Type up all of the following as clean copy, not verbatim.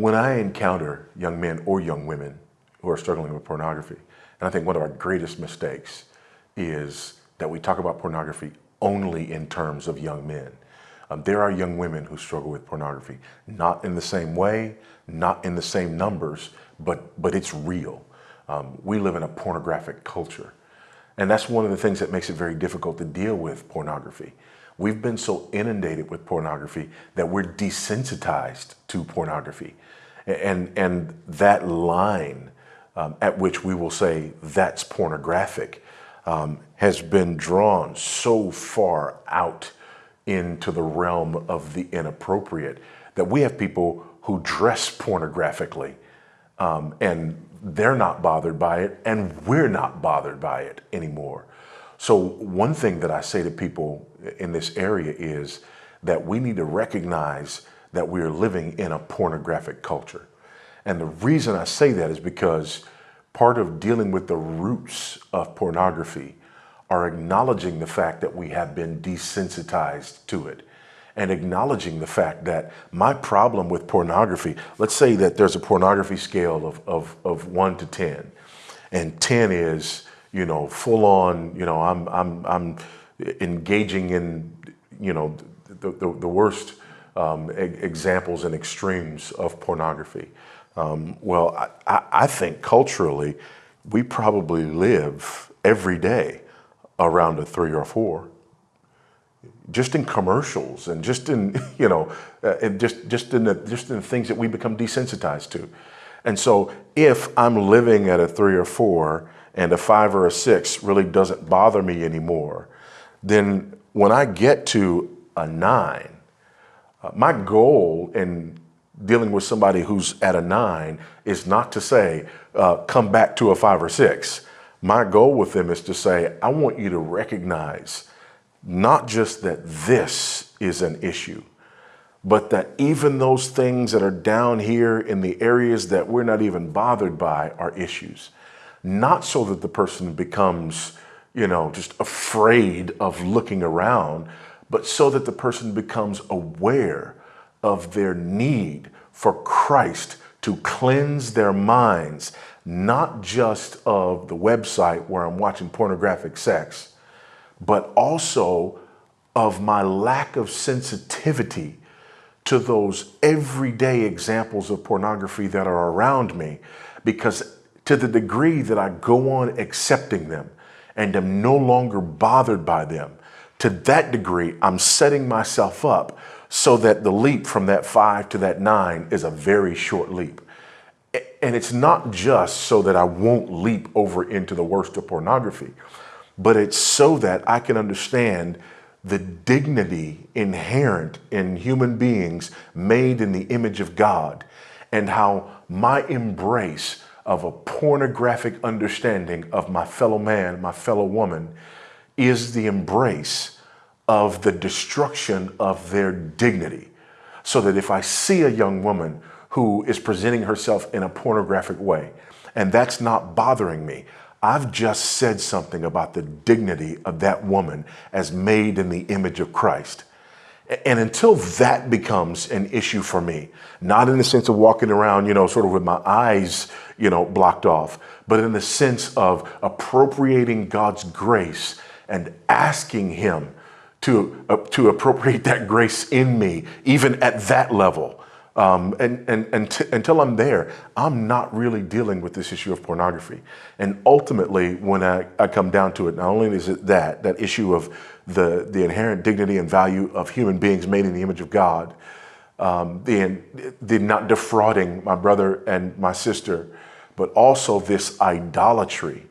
When I encounter young men or young women who are struggling with pornography, and I think one of our greatest mistakes is that we talk about pornography only in terms of young men. There are young women who struggle with pornography, not in the same way, not in the same numbers, but it's real. We live in a pornographic culture. And that's one of the things that makes it very difficult to deal with pornography. We've been so inundated with pornography that we're desensitized to pornography. And that line at which we will say that's pornographic has been drawn so far out into the realm of the inappropriate that we have people who dress pornographically and they're not bothered by it and we're not bothered by it anymore. So one thing that I say to people in this area is that we need to recognize that we are living in a pornographic culture. And the reason I say that is because part of dealing with the roots of pornography are acknowledging the fact that we have been desensitized to it and acknowledging the fact that my problem with pornography, let's say that there's a pornography scale of 1 to 10, and 10 is, you know, full on, you know, I'm engaging in, you know, the worst examples and extremes of pornography. Well, I think culturally, we probably live every day around a 3 or 4, just in commercials and just in, you know, and just in the things that we become desensitized to. And so if I'm living at a 3 or 4 and a 5 or a 6 really doesn't bother me anymore, then when I get to a 9, my goal in dealing with somebody who's at a 9 is not to say, come back to a 5 or 6. My goal with them is to say, I want you to recognize not just that this is an issue, but that even those things that are down here in the areas that we're not even bothered by are issues. Not so that the person becomes, you know, just afraid of looking around, but so that the person becomes aware of their need for Christ to cleanse their minds, not just of the website where I'm watching pornographic sex, but also of my lack of sensitivity to those everyday examples of pornography that are around me, because to the degree that I go on accepting them and am no longer bothered by them, to that degree, I'm setting myself up so that the leap from that 5 to that 9 is a very short leap. And it's not just so that I won't leap over into the worst of pornography, but it's so that I can understand the dignity inherent in human beings made in the image of God, and how my embrace of a pornographic understanding of my fellow man, my fellow woman, is the embrace of the destruction of their dignity. So that if I see a young woman who is presenting herself in a pornographic way, and that's not bothering me, I've just said something about the dignity of that woman as made in the image of Christ. And until that becomes an issue for me, not in the sense of walking around, you know, sort of with my eyes, you know, blocked off, but in the sense of appropriating God's grace and asking Him to appropriate that grace in me, even at that level. Until I'm there, I'm not really dealing with this issue of pornography. And ultimately, when I come down to it, not only is it that issue of the inherent dignity and value of human beings made in the image of God, the not defrauding my brother and my sister, but also this idolatry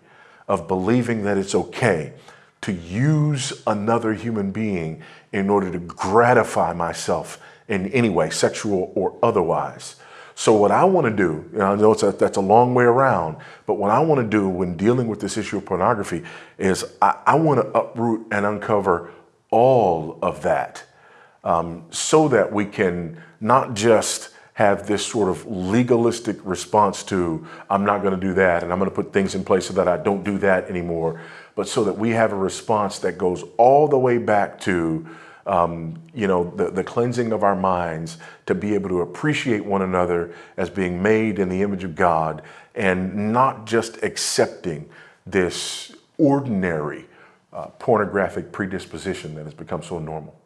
of believing that it's okay to use another human being in order to gratify myself in any way, sexual or otherwise. So what I want to do, and I know that's a long way around, but what I want to do when dealing with this issue of pornography is I want to uproot and uncover all of that, so that we can not just have this sort of legalistic response to, I'm not going to do that, and I'm going to put things in place so that I don't do that anymore, but so that we have a response that goes all the way back to You know, the cleansing of our minds to be able to appreciate one another as being made in the image of God, and not just accepting this ordinary pornographic predisposition that has become so normal.